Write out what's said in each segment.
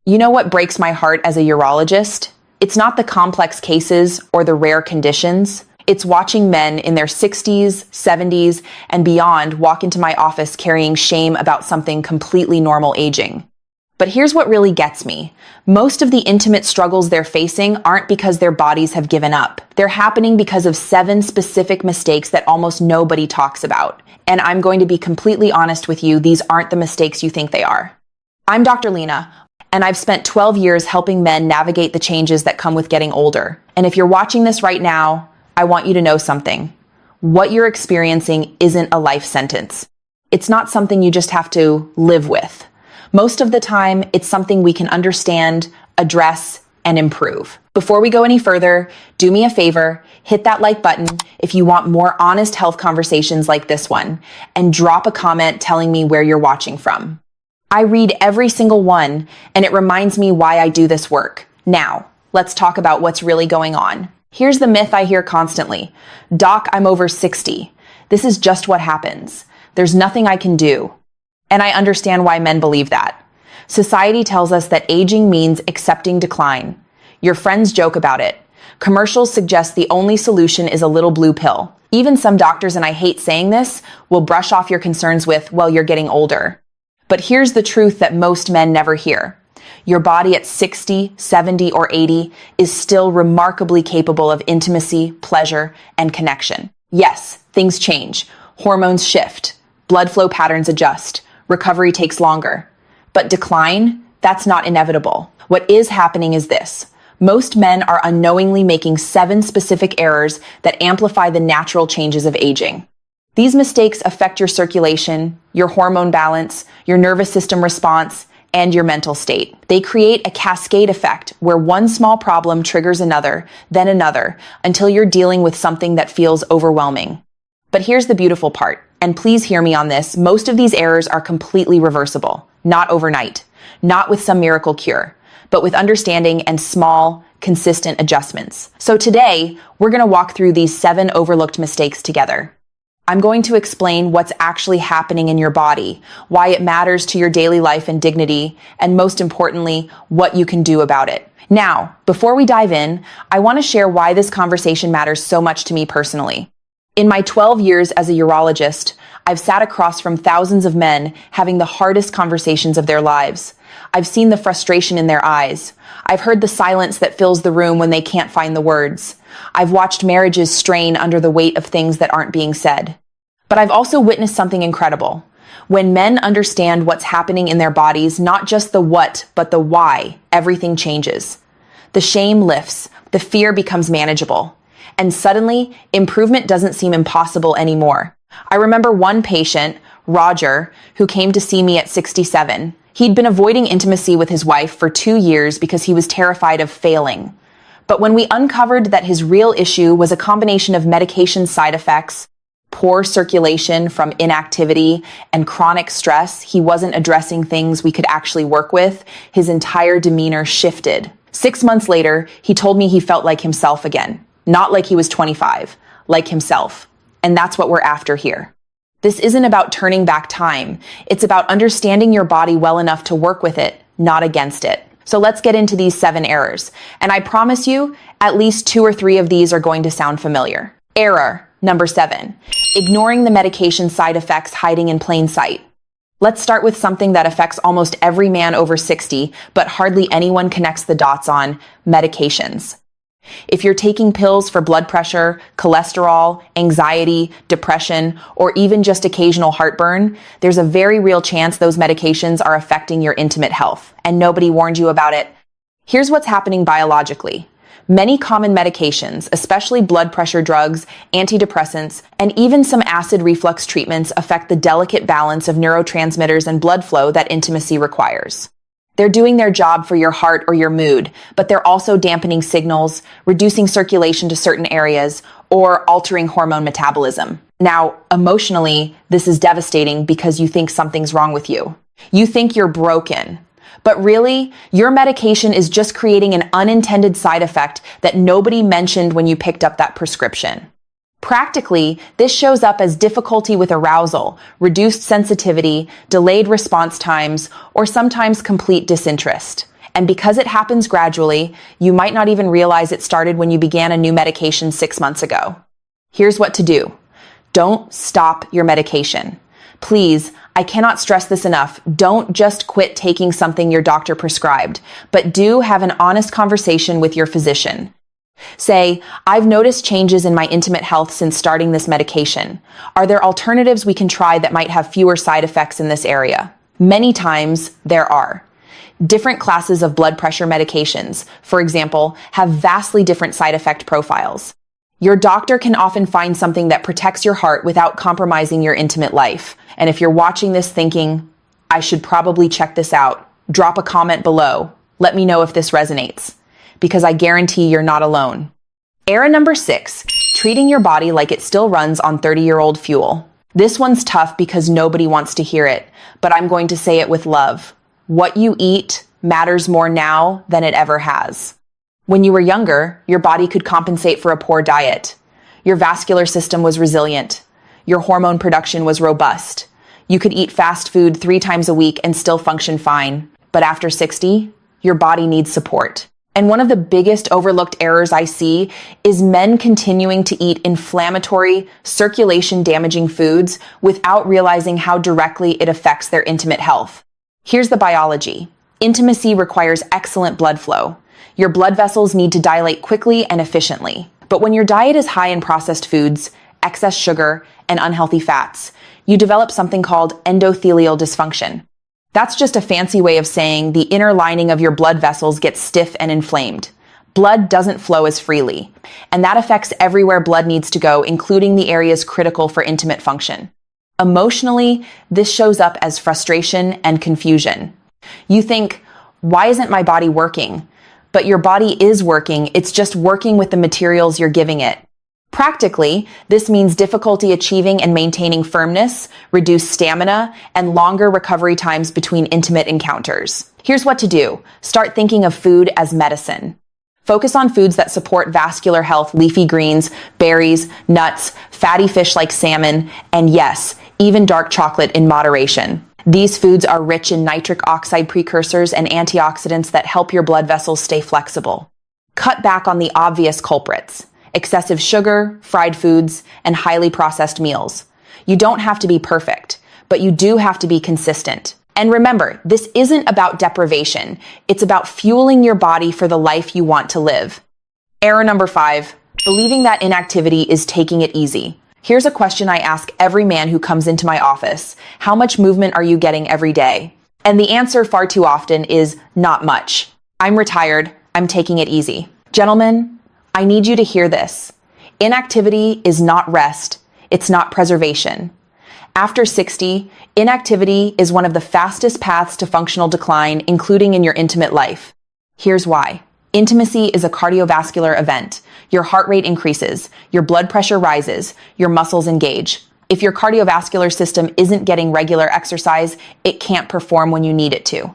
You know what breaks my heart as a urologist? It's not the complex cases or the rare conditions. It's watching men in their 60s, 70s, and beyond walk into my office carrying shame about something completely normal aging. But here's what really gets me. Most of the intimate struggles they're facing aren't because their bodies have given up. They're happening because of 7 specific mistakes that almost nobody talks about. And I'm going to be completely honest with you, these aren't the mistakes you think they are. I'm Dr. Lena, and I've spent 12 years helping men navigate the changes that come with getting older. And if you're watching this right now, I want you to know something. What you're experiencing isn't a life sentence. It's not something you just have to live with. Most of the time, it's something we can understand, address, and improve. Before we go any further, do me a favor, hit that like button if you want more honest health conversations like this one, and drop a comment telling me where you're watching from. I read every single one, and it reminds me why I do this work. Now, let's talk about what's really going on. Here's the myth I hear constantly. Doc, I'm over 60. This is just what happens. There's nothing I can do. And I understand why men believe that. Society tells us that aging means accepting decline. Your friends joke about it. Commercials suggest the only solution is a little blue pill. Even some doctors, and I hate saying this, will brush off your concerns with, well, you're getting older. But here's the truth that most men never hear. Your body at 60, 70, or 80 is still remarkably capable of intimacy, pleasure, and connection. Yes, things change. Hormones shift. Blood flow patterns adjust. Recovery takes longer. But decline, that's not inevitable. What is happening is this. Most men are unknowingly making 7 specific errors that amplify the natural changes of aging. These mistakes affect your circulation, your hormone balance, your nervous system response, and your mental state. They create a cascade effect where one small problem triggers another, then another, until you're dealing with something that feels overwhelming. But here's the beautiful part. And please hear me on this, most of these errors are completely reversible, not overnight, not with some miracle cure, but with understanding and small, consistent adjustments. So today, we're going to walk through these 7 overlooked mistakes together. I'm going to explain what's actually happening in your body, why it matters to your daily life and dignity, and most importantly, what you can do about it. Now, before we dive in, I want to share why this conversation matters so much to me personally. In my 12 years as a urologist, I've sat across from thousands of men having the hardest conversations of their lives. I've seen the frustration in their eyes. I've heard the silence that fills the room when they can't find the words. I've watched marriages strain under the weight of things that aren't being said. But I've also witnessed something incredible. When men understand what's happening in their bodies, not just the what, but the why, everything changes. The shame lifts, the fear becomes manageable. And suddenly, improvement doesn't seem impossible anymore. I remember one patient, Roger, who came to see me at 67. He'd been avoiding intimacy with his wife for 2 years because he was terrified of failing. But when we uncovered that his real issue was a combination of medication side effects, poor circulation from inactivity, and chronic stress, he wasn't addressing things we could actually work with, his entire demeanor shifted. 6 months later, he told me he felt like himself again. Not like he was 25, like himself. And that's what we're after here. This isn't about turning back time. It's about understanding your body well enough to work with it, not against it. So let's get into these 7 errors. And I promise you, at least 2 or 3 of these are going to sound familiar. Error number 7, ignoring the medication side effects hiding in plain sight. Let's start with something that affects almost every man over 60, but hardly anyone connects the dots on: medications. If you're taking pills for blood pressure, cholesterol, anxiety, depression, or even just occasional heartburn, there's a very real chance those medications are affecting your intimate health, and nobody warned you about it. Here's what's happening biologically. Many common medications, especially blood pressure drugs, antidepressants, and even some acid reflux treatments affect the delicate balance of neurotransmitters and blood flow that intimacy requires. They're doing their job for your heart or your mood, but they're also dampening signals, reducing circulation to certain areas, or altering hormone metabolism. Now, emotionally, this is devastating because you think something's wrong with you. You think you're broken. But really, your medication is just creating an unintended side effect that nobody mentioned when you picked up that prescription. Practically, this shows up as difficulty with arousal, reduced sensitivity, delayed response times, or sometimes complete disinterest. And because it happens gradually, you might not even realize it started when you began a new medication 6 months ago. Here's what to do. Don't stop your medication. Please, I cannot stress this enough. Don't just quit taking something your doctor prescribed, but do have an honest conversation with your physician. Say, I've noticed changes in my intimate health since starting this medication. Are there alternatives we can try that might have fewer side effects in this area? Many times, there are. Different classes of blood pressure medications, for example, have vastly different side effect profiles. Your doctor can often find something that protects your heart without compromising your intimate life. And if you're watching this thinking, I should probably check this out, drop a comment below. Let me know if this resonates, because I guarantee you're not alone. Era number 6, treating your body like it still runs on 30-year-old fuel. This one's tough because nobody wants to hear it, but I'm going to say it with love. What you eat matters more now than it ever has. When you were younger, your body could compensate for a poor diet. Your vascular system was resilient. Your hormone production was robust. You could eat fast food 3 times a week and still function fine. But after 60, your body needs support. And one of the biggest overlooked errors I see is men continuing to eat inflammatory, circulation-damaging foods without realizing how directly it affects their intimate health. Here's the biology. Intimacy requires excellent blood flow. Your blood vessels need to dilate quickly and efficiently. But when your diet is high in processed foods, excess sugar, and unhealthy fats, you develop something called endothelial dysfunction. That's just a fancy way of saying the inner lining of your blood vessels gets stiff and inflamed. Blood doesn't flow as freely, and that affects everywhere blood needs to go, including the areas critical for intimate function. Emotionally, this shows up as frustration and confusion. You think, why isn't my body working? But your body is working, it's just working with the materials you're giving it. Practically, this means difficulty achieving and maintaining firmness, reduced stamina, and longer recovery times between intimate encounters. Here's what to do. Start thinking of food as medicine. Focus on foods that support vascular health, leafy greens, berries, nuts, fatty fish like salmon, and yes, even dark chocolate in moderation. These foods are rich in nitric oxide precursors and antioxidants that help your blood vessels stay flexible. Cut back on the obvious culprits: excessive sugar, fried foods, and highly processed meals. You don't have to be perfect, but you do have to be consistent. And remember, this isn't about deprivation. It's about fueling your body for the life you want to live. Error number 5, believing that inactivity is taking it easy. Here's a question I ask every man who comes into my office. How much movement are you getting every day? And the answer far too often is not much. I'm retired. I'm taking it easy. Gentlemen, I need you to hear this. Inactivity is not rest. It's not preservation. After 60, inactivity is one of the fastest paths to functional decline, including in your intimate life. Here's why. Intimacy is a cardiovascular event. Your heart rate increases, your blood pressure rises, your muscles engage. If your cardiovascular system isn't getting regular exercise, it can't perform when you need it to.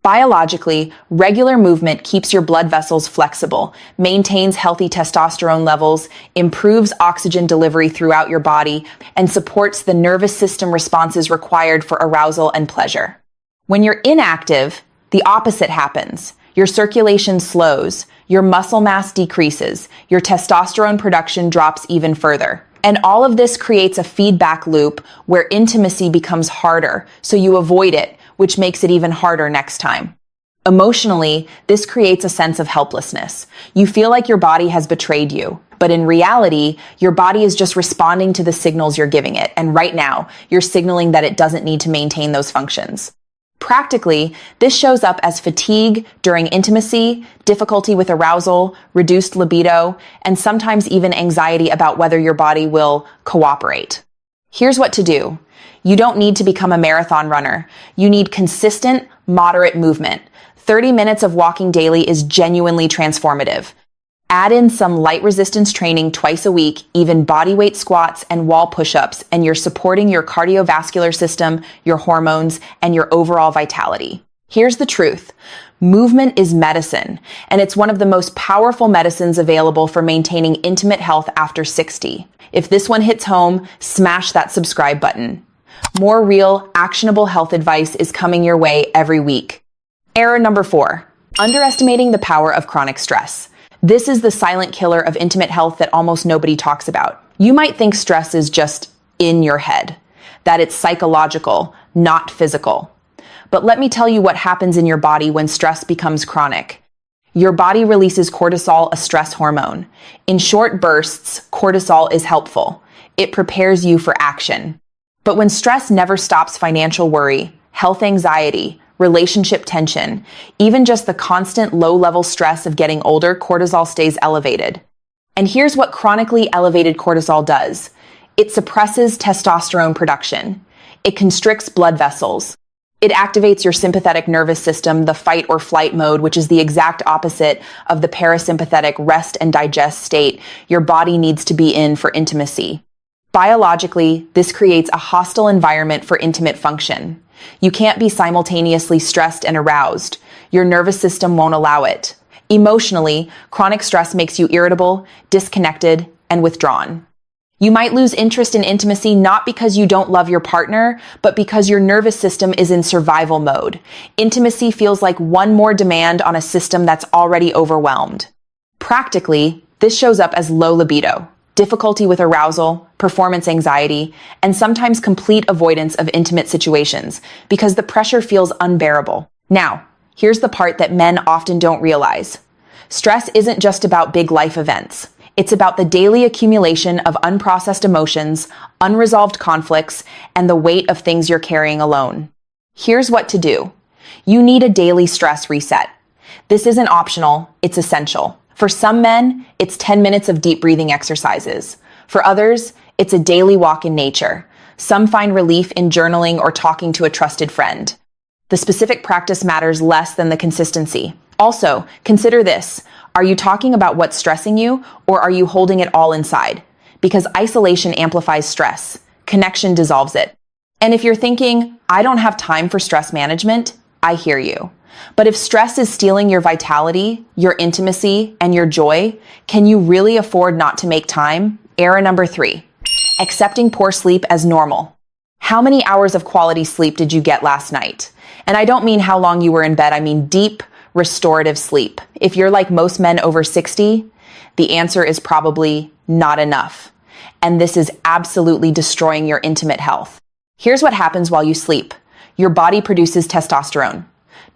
Biologically, regular movement keeps your blood vessels flexible, maintains healthy testosterone levels, improves oxygen delivery throughout your body, and supports the nervous system responses required for arousal and pleasure. When you're inactive, the opposite happens. Your circulation slows, your muscle mass decreases, your testosterone production drops even further. And all of this creates a feedback loop where intimacy becomes harder, so you avoid it, which makes it even harder next time. Emotionally, this creates a sense of helplessness. You feel like your body has betrayed you, but in reality, your body is just responding to the signals you're giving it, and right now, you're signaling that it doesn't need to maintain those functions. Practically, this shows up as fatigue during intimacy, difficulty with arousal, reduced libido, and sometimes even anxiety about whether your body will cooperate. Here's what to do. You don't need to become a marathon runner. You need consistent, moderate movement. 30 minutes of walking daily is genuinely transformative. Add in some light resistance training twice a week, even bodyweight squats and wall push-ups, and you're supporting your cardiovascular system, your hormones, and your overall vitality. Here's the truth. Movement is medicine, and it's one of the most powerful medicines available for maintaining intimate health after 60. If this one hits home, smash that subscribe button. More real, actionable health advice is coming your way every week. Error number 4. Underestimating the power of chronic stress. This is the silent killer of intimate health that almost nobody talks about. You might think stress is just in your head, that it's psychological, not physical. But let me tell you what happens in your body when stress becomes chronic. Your body releases cortisol, a stress hormone. In short bursts, cortisol is helpful. It prepares you for action. But when stress never stops, financial worry, health anxiety, relationship tension, even just the constant low-level stress of getting older, cortisol stays elevated. And here's what chronically elevated cortisol does. It suppresses testosterone production. It constricts blood vessels. It activates your sympathetic nervous system, the fight or flight mode, which is the exact opposite of the parasympathetic rest and digest state your body needs to be in for intimacy. Biologically, this creates a hostile environment for intimate function. You can't be simultaneously stressed and aroused. Your nervous system won't allow it. Emotionally, chronic stress makes you irritable, disconnected, and withdrawn. You might lose interest in intimacy not because you don't love your partner, but because your nervous system is in survival mode. Intimacy feels like one more demand on a system that's already overwhelmed. Practically, this shows up as low libido, difficulty with arousal, performance anxiety, and sometimes complete avoidance of intimate situations because the pressure feels unbearable. Now, here's the part that men often don't realize. Stress isn't just about big life events. It's about the daily accumulation of unprocessed emotions, unresolved conflicts, and the weight of things you're carrying alone. Here's what to do. You need a daily stress reset. This isn't optional, it's essential. For some men, it's 10 minutes of deep breathing exercises. For others, it's a daily walk in nature. Some find relief in journaling or talking to a trusted friend. The specific practice matters less than the consistency. Also, consider this. Are you talking about what's stressing you, or are you holding it all inside? Because isolation amplifies stress. Connection dissolves it. And if you're thinking, I don't have time for stress management, I hear you. But if stress is stealing your vitality, your intimacy, and your joy, can you really afford not to make time? Error number 3. Accepting poor sleep as normal. How many hours of quality sleep did you get last night? And I don't mean how long you were in bed, I mean deep, restorative sleep. If you're like most men over 60, the answer is probably not enough. And this is absolutely destroying your intimate health. Here's what happens while you sleep. Your body produces testosterone.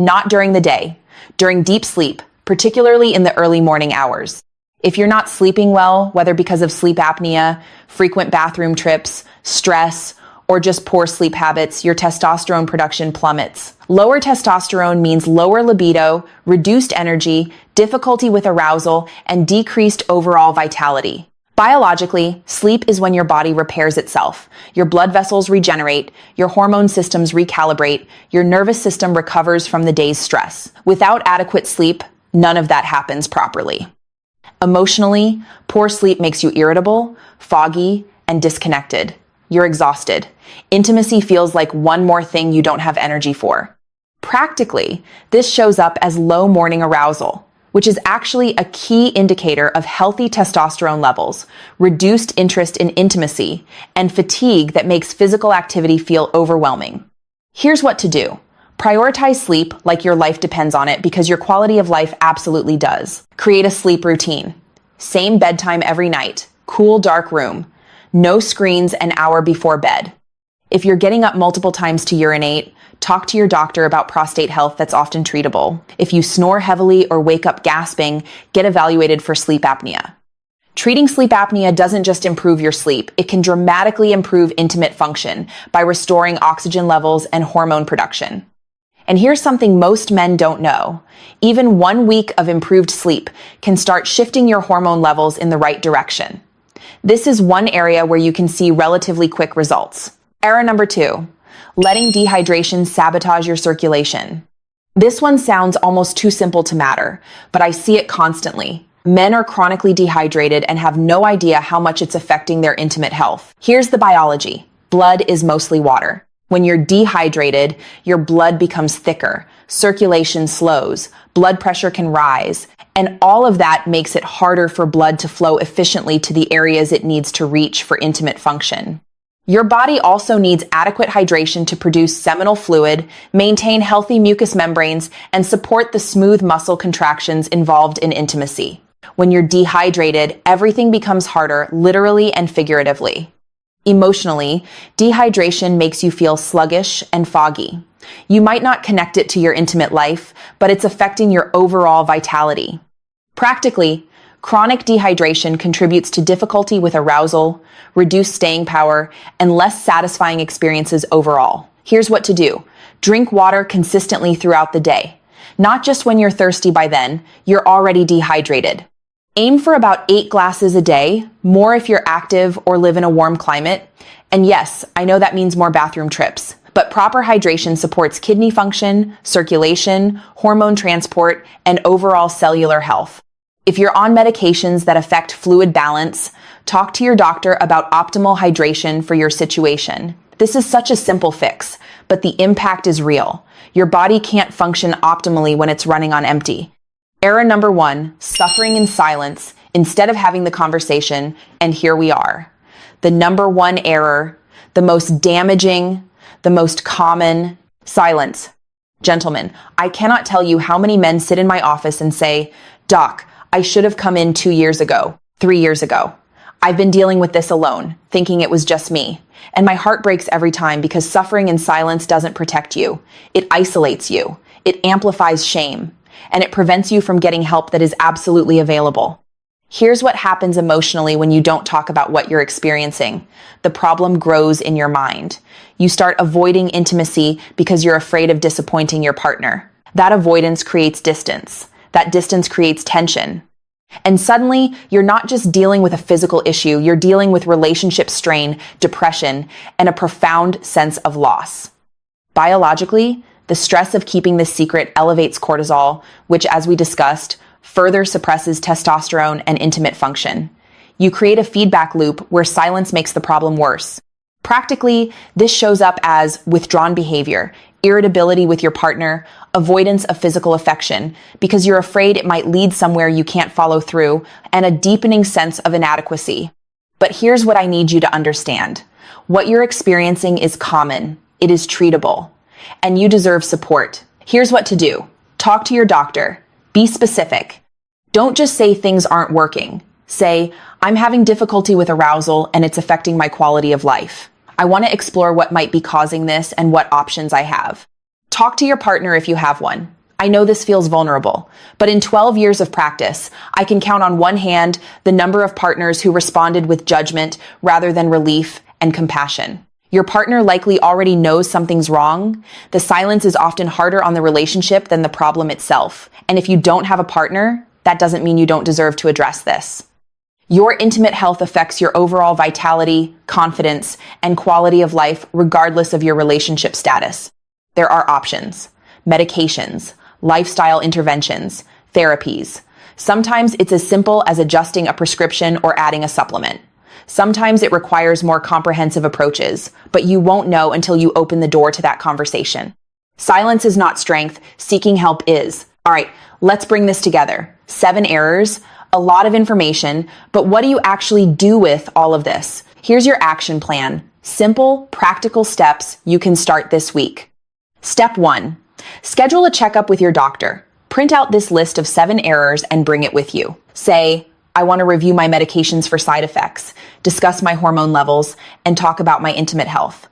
Not during the day, during deep sleep, particularly in the early morning hours. If you're not sleeping well, whether because of sleep apnea, frequent bathroom trips, stress, or just poor sleep habits, your testosterone production plummets. Lower testosterone means lower libido, reduced energy, difficulty with arousal, and decreased overall vitality. Biologically, sleep is when your body repairs itself. Your blood vessels regenerate, your hormone systems recalibrate, your nervous system recovers from the day's stress. Without adequate sleep, none of that happens properly. Emotionally, poor sleep makes you irritable, foggy, and disconnected. You're exhausted. Intimacy feels like one more thing you don't have energy for. Practically, this shows up as low morning arousal, which is actually a key indicator of healthy testosterone levels, reduced interest in intimacy, and fatigue that makes physical activity feel overwhelming. Here's what to do. Prioritize sleep like your life depends on it because your quality of life absolutely does. Create a sleep routine. Same bedtime every night. Cool, dark room. No screens an hour before bed. If you're getting up multiple times to urinate, talk to your doctor about prostate health that's often treatable. If you snore heavily or wake up gasping, get evaluated for sleep apnea. Treating sleep apnea doesn't just improve your sleep, it can dramatically improve intimate function by restoring oxygen levels and hormone production. And here's something most men don't know. Even 1 week of improved sleep can start shifting your hormone levels in the right direction. This is one area where you can see relatively quick results. Error number 2, letting dehydration sabotage your circulation. This one sounds almost too simple to matter, but I see it constantly. Men are chronically dehydrated and have no idea how much it's affecting their intimate health. Here's the biology. Blood is mostly water. When you're dehydrated, your blood becomes thicker, circulation slows, blood pressure can rise, and all of that makes it harder for blood to flow efficiently to the areas it needs to reach for intimate function. Your body also needs adequate hydration to produce seminal fluid, maintain healthy mucous membranes, and support the smooth muscle contractions involved in intimacy. When you're dehydrated, everything becomes harder, literally and figuratively. Emotionally, dehydration makes you feel sluggish and foggy. You might not connect it to your intimate life, but it's affecting your overall vitality. Practically, chronic dehydration contributes to difficulty with arousal, reduced staying power, and less satisfying experiences overall. Here's what to do. Drink water consistently throughout the day. Not just when you're thirsty by then, you're already dehydrated. Aim for about 8 glasses a day, more if you're active or live in a warm climate. And yes, I know that means more bathroom trips, but proper hydration supports kidney function, circulation, hormone transport, and overall cellular health. If you're on medications that affect fluid balance, talk to your doctor about optimal hydration for your situation. This is such a simple fix, but the impact is real. Your body can't function optimally when it's running on empty. Error number 1, suffering in silence instead of having the conversation, and here we are. The number 1 error, the most damaging, the most common, silence. Gentlemen, I cannot tell you how many men sit in my office and say, "Doc, I should have come in 2 years ago, 3 years ago. I've been dealing with this alone, thinking it was just me." And my heart breaks every time because suffering in silence doesn't protect you. It isolates you. It amplifies shame. And it prevents you from getting help that is absolutely available. Here's what happens emotionally when you don't talk about what you're experiencing. The problem grows in your mind. You start avoiding intimacy because you're afraid of disappointing your partner. That avoidance creates distance. That distance creates tension. And suddenly, you're not just dealing with a physical issue, you're dealing with relationship strain, depression, and a profound sense of loss. Biologically, the stress of keeping this secret elevates cortisol, which, as we discussed, further suppresses testosterone and intimate function. You create a feedback loop where silence makes the problem worse. Practically, this shows up as withdrawn behavior, irritability with your partner, avoidance of physical affection, because you're afraid it might lead somewhere you can't follow through, and a deepening sense of inadequacy. But here's what I need you to understand. What you're experiencing is common. It is treatable. And you deserve support. Here's what to do. Talk to your doctor. Be specific. Don't just say things aren't working. Say, "I'm having difficulty with arousal and it's affecting my quality of life. I want to explore what might be causing this and what options I have." Talk to your partner if you have one. I know this feels vulnerable, but in 12 years of practice, I can count on one hand the number of partners who responded with judgment rather than relief and compassion. Your partner likely already knows something's wrong. The silence is often harder on the relationship than the problem itself. And if you don't have a partner, that doesn't mean you don't deserve to address this. Your intimate health affects your overall vitality, confidence, and quality of life regardless of your relationship status. There are options: medications, lifestyle interventions, therapies. Sometimes it's as simple as adjusting a prescription or adding a supplement. Sometimes it requires more comprehensive approaches, but you won't know until you open the door to that conversation. Silence is not strength, seeking help is. All right, let's bring this together. 7 errors, a lot of information, but what do you actually do with all of this? Here's your action plan. Simple, practical steps you can start this week. Step 1, schedule a checkup with your doctor. Print out this list of 7 errors and bring it with you. Say, "I want to review my medications for side effects, discuss my hormone levels, and talk about my intimate health."